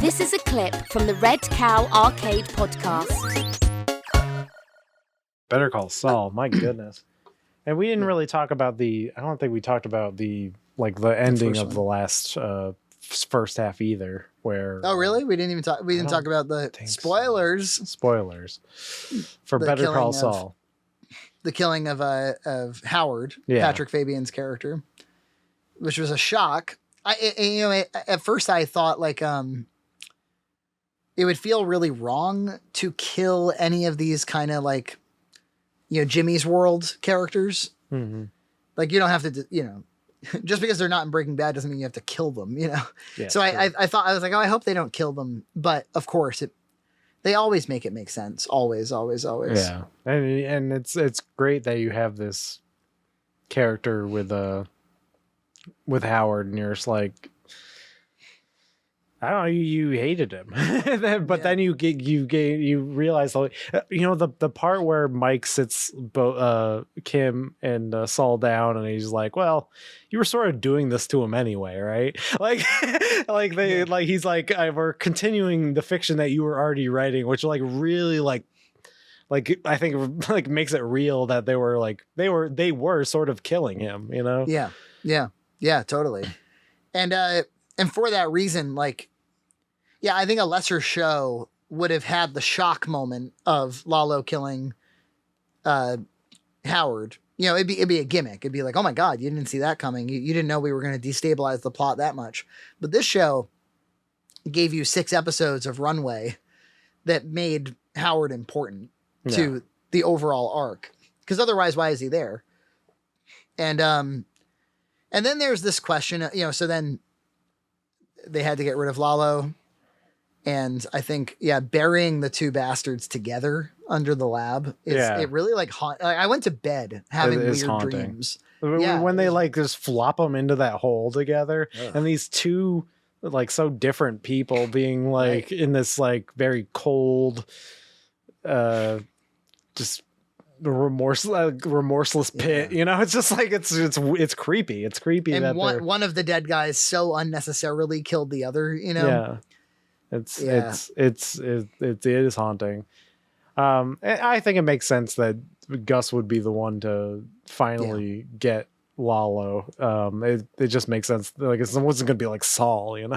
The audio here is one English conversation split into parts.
This is a clip from the Red Cow Arcade podcast. Better Call Saul, my goodness. And we didn't really talk about I don't think we talked about the ending of the last first half either, where Oh really? We didn't talk about the spoilers. Spoilers for Better Call Saul. The killing of Howard, Patrick Fabian's character, which was a shock. At first I thought it would feel really wrong to kill any of these kind of Jimmy's World characters. Mm-hmm. Like you don't have to, just because they're not in Breaking Bad doesn't mean you have to kill them, Yeah, so I thought, I was like, oh, I hope they don't kill them. But of course they always make it make sense. Always. Yeah. And it's great that you have this character with Howard and you're just like, I don't know, you hated him, but then you realize, the part where Mike sits Kim and Saul down, and he's like, "Well, you were sort of doing this to him anyway, right?" He's like, "We're continuing the fiction that you were already writing," which really I think makes it real that they were sort of killing him, Yeah, totally. And for that reason, I think a lesser show would have had the shock moment of Lalo killing Howard. It'd be a gimmick. It'd be like, oh my God, you didn't see that coming. You didn't know we were going to destabilize the plot that much. But this show gave you 6 episodes of runway that made Howard important to the overall arc. Because otherwise, why is he there? And then there's this question, so then they had to get rid of Lalo. And I think, burying the 2 bastards together under the lab it really I went to bed having weird dreams. When they just flop them into that hole together, and these 2 so different people being in this very cold, just remorseless pit, it's just it's creepy. It's creepy. And one of the dead guys so unnecessarily killed the other, Yeah. It is haunting. I think it makes sense that Gus would be the one to finally get Lalo. It just makes sense. It wasn't going to be like Saul, I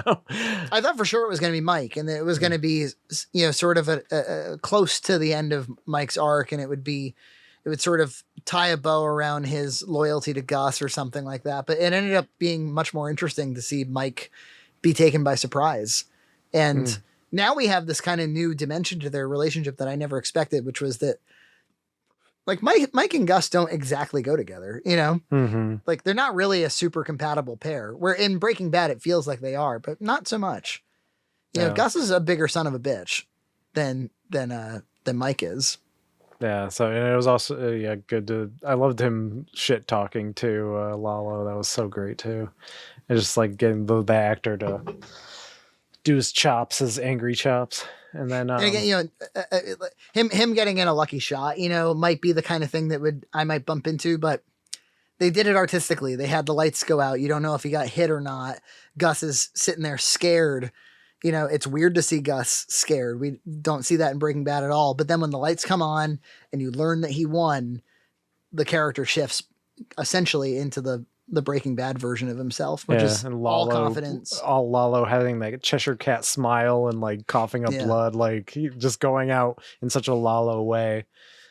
thought for sure it was going to be Mike, and it was going to be, sort of a close to the end of Mike's arc, and it would sort of tie a bow around his loyalty to Gus or something like that. But it ended up being much more interesting to see Mike be taken by surprise. And now we have this kind of new dimension to their relationship that I never expected, which was that Mike and Gus don't exactly go together, Mm-hmm. they're not really a super compatible pair, where in Breaking Bad, it feels like they are, but not so much. Gus is a bigger son of a bitch than Mike is. Yeah. So, and it was also, good I loved him shit talking to Lalo. That was so great too. And just getting the actor to do his chops, his angry chops. And then, and again, him getting in a lucky shot, might be the kind of thing that I might bump into, but they did it artistically. They had the lights go out. You don't know if he got hit or not. Gus is sitting there scared. It's weird to see Gus scared. We don't see that in Breaking Bad at all. But then when the lights come on and you learn that he won, the character shifts essentially into the Breaking Bad version of himself, which is and Lalo, all confidence. All Lalo having that Cheshire Cat smile and coughing up blood, just going out in such a Lalo way.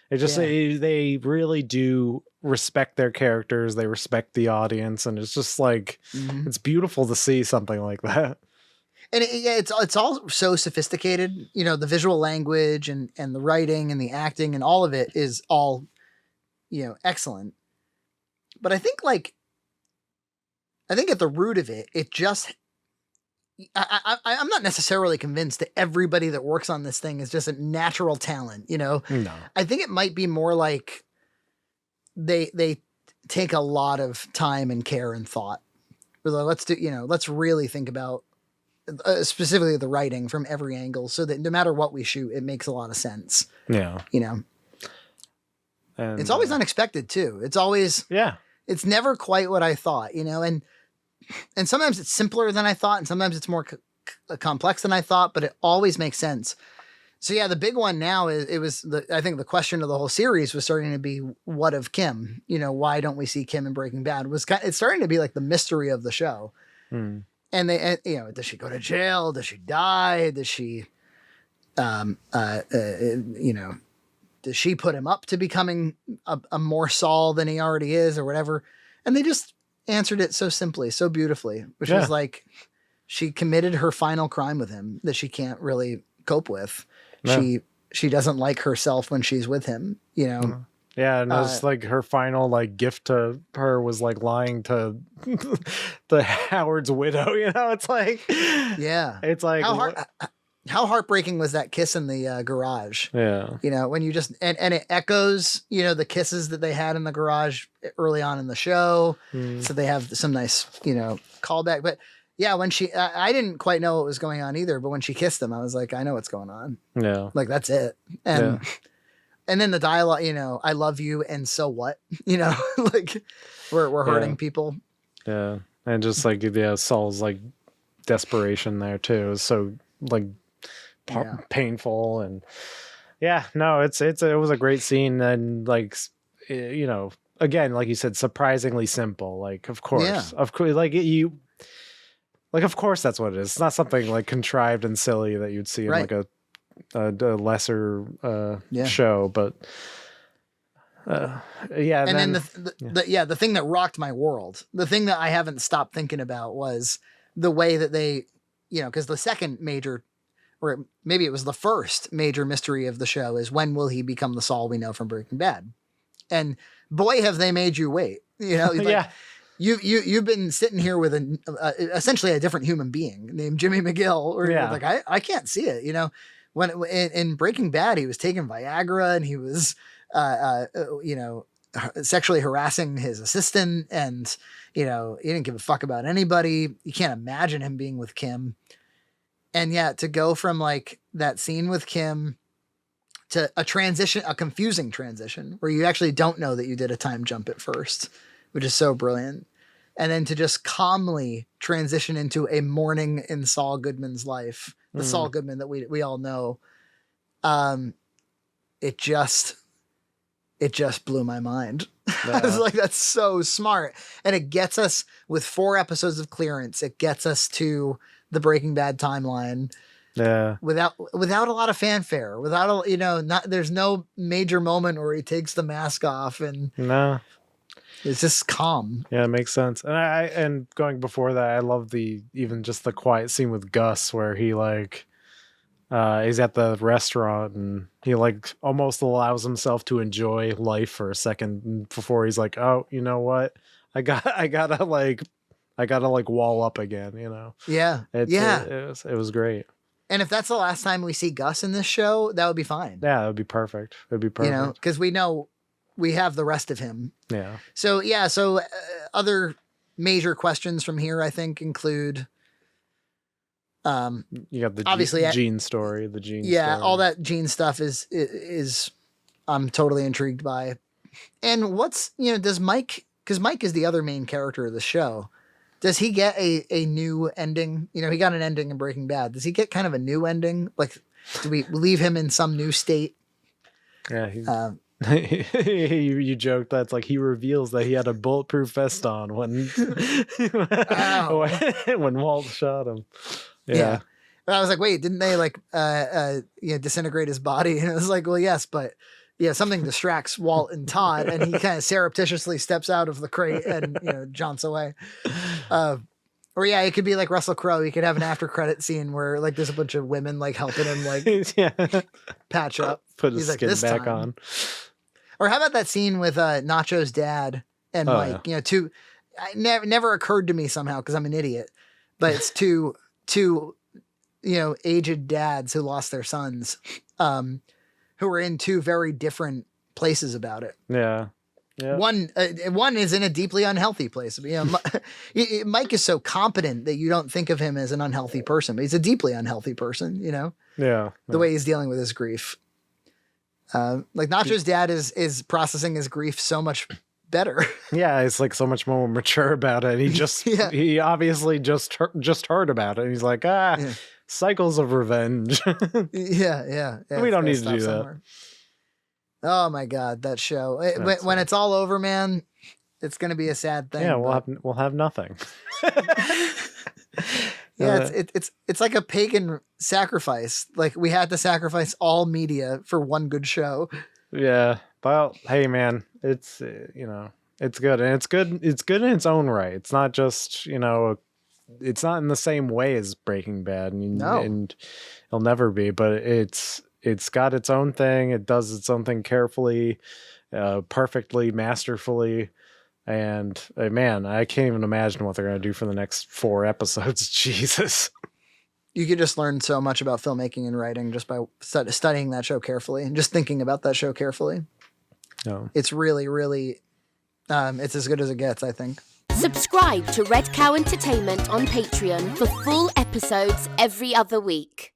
It just they really do respect their characters. They respect the audience, and it's just it's beautiful to see something like that. And it's all so sophisticated. The visual language and the writing and the acting and all of it is all excellent. But I think at the root of it, I'm not necessarily convinced that everybody that works on this thing is just a natural talent, No. I think it might be more like they take a lot of time and care and thought. Let's really think about specifically the writing from every angle so that no matter what we shoot, it makes a lot of sense. Yeah. And it's always unexpected too. It's always, it's never quite what I thought, and sometimes it's simpler than I thought. And sometimes it's more complex than I thought, but it always makes sense. So yeah, the big one now is I think the question of the whole series was starting to be, what of Kim? You know, why don't we see Kim in Breaking Bad? It's starting to be like the mystery of the show. And you know, does she go to jail? Does she die? Does she, you know, does she put him up to becoming a more Saul than he already is or whatever? And they just answered it so simply, so beautifully, which was like, she committed her final crime with him that she can't really cope with. No. She doesn't like herself when she's with him, you know? Yeah. And it was like her final like gift to her was like lying to the Howard's widow, you know? It's like, yeah, it's like, how heartbreaking was that kiss in the garage? Yeah. You know, when you just, and it echoes, you know, the kisses that they had in the garage early on in the show. So they have some nice, you know, callback, but yeah, when I didn't quite know what was going on either, but when she kissed him, I was like, I know what's going on. Yeah. Like, that's it. And then the dialogue, you know, I love you. And so what, you know, like we're hurting people. Yeah. And just like, yeah, Saul's like desperation there too is so like painful. And no, it was a great scene. And like, you know, again, like you said, surprisingly simple. Like, of course, of course that's what it is. It's not something like contrived and silly that you'd see in like a lesser show, but and then the thing that rocked my world, the thing that I haven't stopped thinking about was the way that they, you know, because the second major, or maybe it was the first major mystery of the show, is when will he become the Saul we know from Breaking Bad? And boy, have they made you wait. You know, like, You've been sitting here with essentially a different human being named Jimmy McGill, or like, I can't see it. You know, when in Breaking Bad, he was taking Viagra and he was, you know, sexually harassing his assistant, and, you know, he didn't give a fuck about anybody. You can't imagine him being with Kim. And to go from like that scene with Kim to a confusing transition where you actually don't know that you did a time jump at first, which is so brilliant. And then to just calmly transition into a morning in Saul Goodman's life, the Saul Goodman that we all know. It just blew my mind. I was like, that's so smart. And it gets us, with 4 episodes of clearance, it gets us to the Breaking Bad timeline. Yeah. Without a lot of fanfare, there's no major moment where he takes the mask off, and it's just calm. Yeah, it makes sense. And going before that, I love even just the quiet scene with Gus where he like he's at the restaurant and he like almost allows himself to enjoy life for a second before he's like, oh, you know what? I gotta wall up again, you know? Yeah. It was great. And if that's the last time we see Gus in this show, that would be fine. Yeah, that would be perfect. It'd be perfect. You know, because we know we have the rest of him. Yeah. So, other major questions from here, I think, include... you got the obviously Gene story, story. All that Gene stuff is I'm totally intrigued by. And does Mike, because Mike is the other main character of the show, does he get a new ending? You know, he got an ending in Breaking Bad. Does he get kind of a new ending? Like, do we leave him in some new state? Yeah. You joked that's like he reveals that he had a bulletproof vest on when when Walt shot him. Yeah. But I was like, wait, didn't they like disintegrate his body? And it was like, well, yes, but something distracts Walt and Todd, and he kind of surreptitiously steps out of the crate and jaunts away. Or it could be like Russell Crowe. You could have an after credit scene where like there's a bunch of women like helping him like patch up, put his skin back on. Or how about that scene with Nacho's dad and Mike? Yeah. Never occurred to me somehow because I'm an idiot, but it's two aged dads who lost their sons, who were in 2 very different places about it. Yeah. Yeah. One is in a deeply unhealthy place. Mike is so competent that you don't think of him as an unhealthy person, but he's a deeply unhealthy person, Yeah. The way he's dealing with his grief. Like Nacho's dad is processing his grief so much better. Yeah, it's like so much more mature about it. He obviously just heard about it. And he's like, cycles of revenge. Yeah. We don't need to do that. Oh my God, that show. When it's all over, man, it's gonna be a sad thing. Yeah, we'll have nothing. Yeah, it's like a pagan sacrifice. Like we had to sacrifice all media for one good show. Yeah. Well, hey man, it's it's good, and it's good in its own right. It's not just, it's not in the same way as Breaking Bad, and it'll never be, but it's got its own thing. It does its own thing carefully, perfectly, masterfully. And man, I can't even imagine what they're going to do for the next 4 episodes. Jesus. You could just learn so much about filmmaking and writing just by studying that show carefully and just thinking about that show carefully. No. It's really, really, it's as good as it gets, I think. Subscribe to Red Cow Entertainment on Patreon for full episodes every other week.